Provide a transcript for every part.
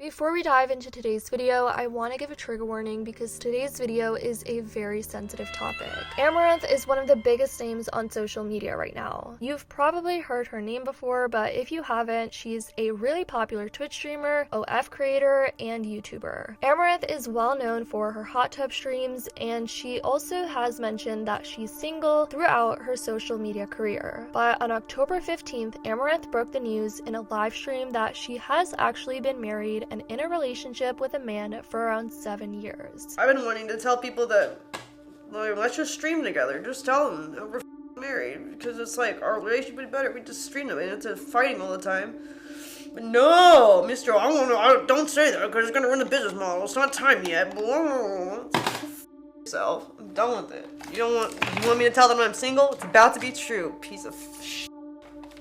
Before we dive into today's video, I want to give a trigger warning because today's video is a very sensitive topic. Amouranth is one of the biggest names on social media right now. You've probably heard her name before, but if you haven't, she's a really popular Twitch streamer, OF creator, and YouTuber. Amouranth is well known for her hot tub streams, and she also has mentioned that she's single throughout her social media career. But on October 15th, Amouranth broke the news in a live stream that she has actually been married and in a relationship with a man for around 7 years. I've been wanting to tell people that, like, let's just stream together. Just tell them that we're married, because it's like, our relationship would be better if we just stream them, and it's fighting all the time. But no, mister, don't say that, because it's gonna ruin the business model. It's not time yet. Yourself. I'm done with it. You want me to tell them I'm single? It's about to be true. Piece of shit.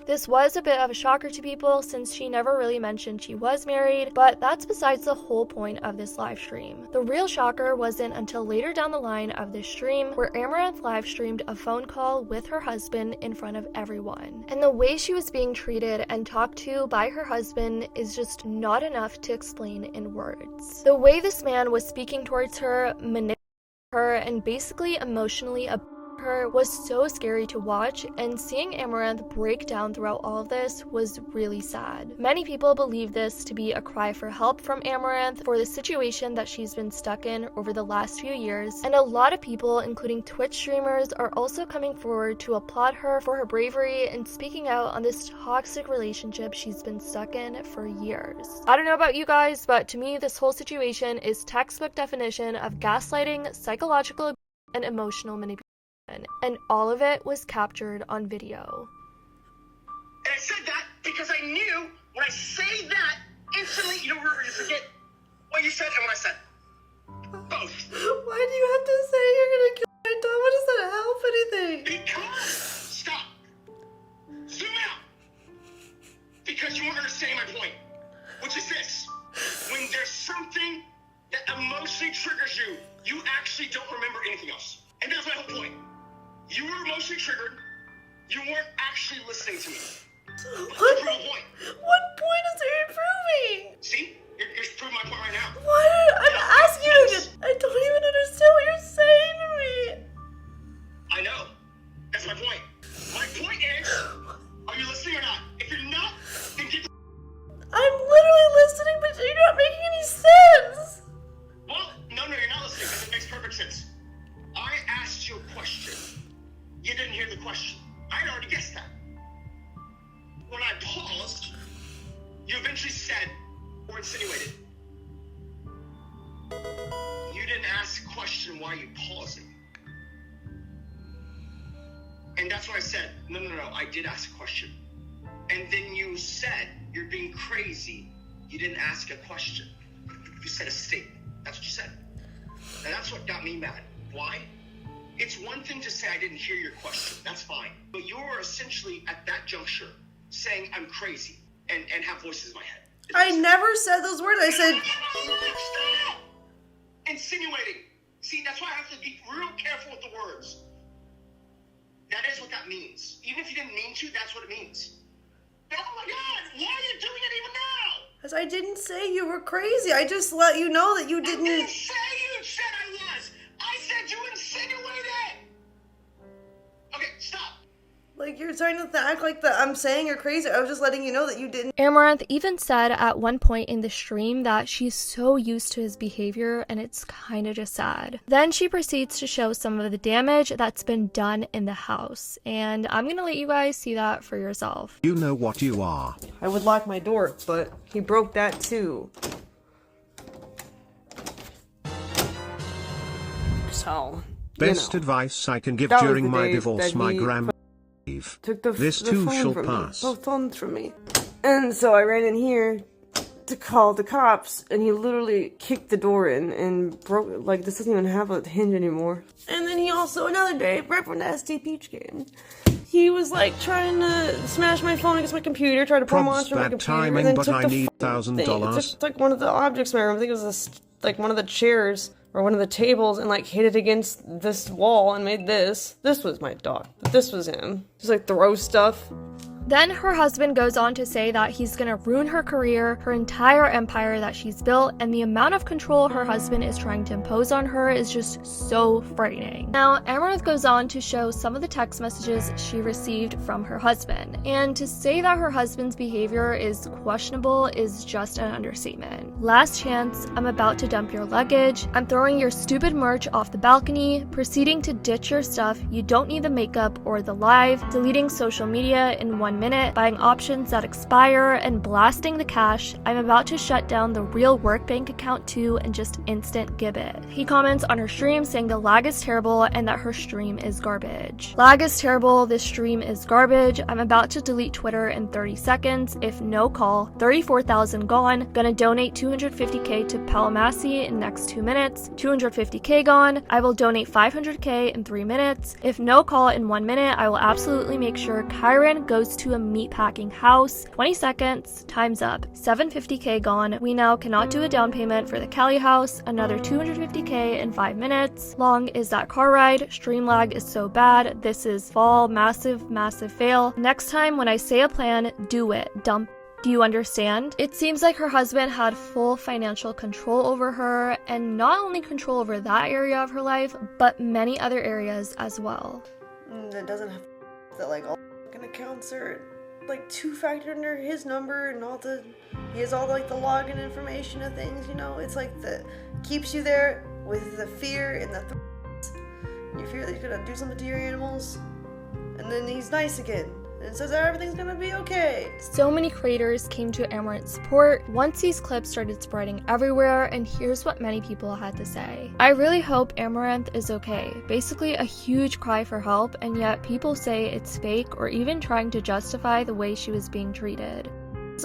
This was a bit of a shocker to people since she never really mentioned she was married, but that's besides the whole point of this live stream. The real shocker wasn't until later down the line of this stream where Amouranth live streamed a phone call with her husband in front of everyone. And the way she was being treated and talked to by her husband is just not enough to explain in words. The way this man was speaking towards her, manipulating her, and basically emotionally her was so scary to watch, and seeing Amouranth break down throughout all of this was really sad. Many people believe this to be a cry for help from Amouranth for the situation that she's been stuck in over the last few years, and a lot of people, including Twitch streamers, are also coming forward to applaud her for her bravery and speaking out on this toxic relationship she's been stuck in for years. I don't know about you guys, but to me this whole situation is textbook definition of gaslighting, psychological abuse, and emotional manipulation. And all of it was captured on video. And I said that because I knew when I say that, instantly you forget what you said and what I said. Both. Why do you have to say you're gonna kill my dog? What does that help anything? Because, stop. Zoom out. Because you won't understand my point, which is this. When there's something that emotionally triggers you, you actually don't remember anything else. And that's my whole point. You were emotionally triggered. You weren't actually listening to me. What point is it improving? See? You're proving my point right now. What? I'm asking you. I don't even understand what you're saying to me. I know. That's my point. My point is, are you listening or not? If you're not, then get the... I'm literally listening, but you're not making any sense. Well, no, you're not listening because it makes perfect sense. I asked you a question. You didn't hear the question. I had already guessed that. When I paused, you eventually said or insinuated. You didn't ask a question, why are you pausing? And that's what I said. No, I did ask a question. And then you said, you're being crazy. You didn't ask a question. You said a statement. That's what you said. And that's what got me mad. Why? It's one thing to say I didn't hear your question. That's fine. But you're essentially, at that juncture, saying I'm crazy and have voices in my head. I never said those words. I said... Stop! Insinuating. See, that's why I have to be real careful with the words. That is what that means. Even if you didn't mean to, that's what it means. Oh my God! Why are you doing it even now? Because I didn't say you were crazy. I just let you know that you didn't... I didn't say you said I was. I said you insinuated. Okay, stop. Like, you're trying to act like that I'm saying you're crazy. I was just letting you know that you didn't. Amouranth even said at one point in the stream that she's so used to his behavior and it's kind of just sad. Then she proceeds to show some of the damage that's been done in the house, and I'm gonna let you guys see that for yourself. You know what you are. I would lock my door, but he broke that too. So, Best advice I can give during my divorce, my grandma took this the too phone shall from pass. Me, both phones from me. And so I ran in here to call the cops, and he literally kicked the door in and broke, like, this doesn't even have a hinge anymore. And then he also, another day, right when the SD Peach game, he was like trying to smash my phone against my computer, try to pull monster on my computer, timing, and then but took I the need $1,000. Took like one of the objects from I think it was like one of the chairs or one of the tables, and like hit it against this wall and made this. This was my dog. This was him. Just like throw stuff. Then her husband goes on to say that he's gonna ruin her career, her entire empire that she's built, and the amount of control her husband is trying to impose on her is just so frightening. Now, Amouranth goes on to show some of the text messages she received from her husband, and to say that her husband's behavior is questionable is just an understatement. Last chance, I'm about to dump your luggage, I'm throwing your stupid merch off the balcony, proceeding to ditch your stuff, you don't need the makeup or the live, deleting social media in 1 minute, buying options that expire, and blasting the cash. I'm about to shut down the real work bank account too and just instant gibbet. He comments on her stream saying the lag is terrible and that her stream is garbage. Lag is terrible, this stream is garbage, I'm about to delete Twitter in 30 seconds, if no call, 34,000 gone, gonna donate 250k to Palmassi in next 2 minutes, 250k gone, I will donate 500k in 3 minutes, if no call in 1 minute, I will absolutely make sure Kyron goes to a meatpacking house, 20 seconds, time's up, 750k gone, we now cannot do a down payment for the Cali house, another 250k in 5 minutes, long is that car ride, stream lag is so bad, this is fall, massive fail, next time when I say a plan, do it, dump. Do you understand? It seems like her husband had full financial control over her, and not only control over that area of her life, but many other areas as well. That doesn't have that like all accounts are like two-factor under his number and all the he has all like the login information of things, you know. It's like the keeps you there with the fear and the you fear that he's gonna do something to your animals, and then he's nice again and says everything's gonna be okay. So many creators came to Amouranth's support once these clips started spreading everywhere, and here's what many people had to say. I really hope Amouranth is okay. Basically a huge cry for help, and yet people say it's fake or even trying to justify the way she was being treated.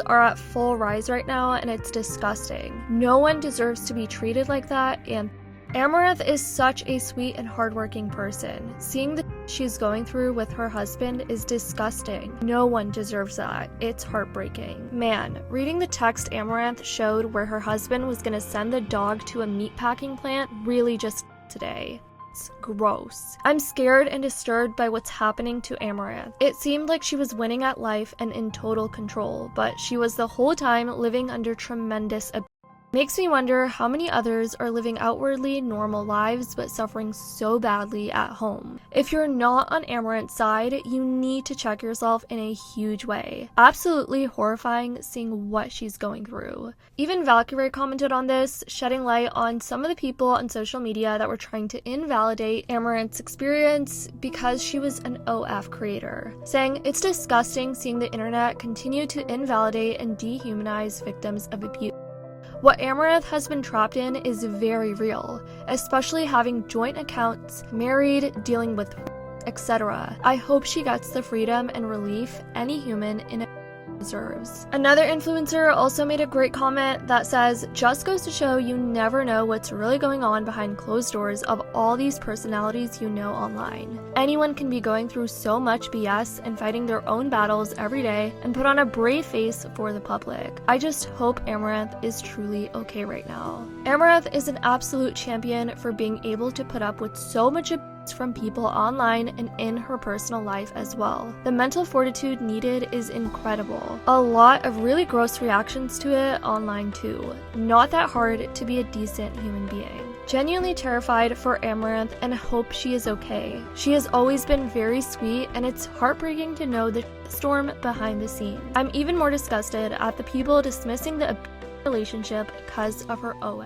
Are at full rise right now, and it's disgusting. No one deserves to be treated like that, and Amouranth is such a sweet and hardworking person. Seeing the she's going through with her husband is disgusting. No one deserves that. It's heartbreaking. Man, reading the text Amouranth showed where her husband was gonna send the dog to a meatpacking plant really just today. It's gross. I'm scared and disturbed by what's happening to Amouranth. It seemed like she was winning at life and in total control, but she was the whole time living under tremendous abuse. Makes me wonder how many others are living outwardly normal lives but suffering so badly at home. If you're not on Amouranth's side, you need to check yourself in a huge way. Absolutely horrifying seeing what she's going through. Even Valkyrie commented on this, shedding light on some of the people on social media that were trying to invalidate Amouranth's experience because she was an OF creator, saying it's disgusting seeing the internet continue to invalidate and dehumanize victims of abuse. What Amouranth has been trapped in is very real, especially having joint accounts, married, dealing with etc. I hope she gets the freedom and relief any human in a deserves. Another influencer also made a great comment that says, just goes to show you never know what's really going on behind closed doors of all these personalities you know online. Anyone can be going through so much BS and fighting their own battles every day and put on a brave face for the public. I just hope Amouranth is truly okay right now. Amouranth is an absolute champion for being able to put up with so much abuse from people online and in her personal life as well. The mental fortitude needed is incredible. A lot of really gross reactions to it online too. Not that hard to be a decent human being. Genuinely terrified for Amouranth and hope she is okay. She has always been very sweet, and it's heartbreaking to know the storm behind the scenes. I'm even more disgusted at the people dismissing the relationship because of her OF.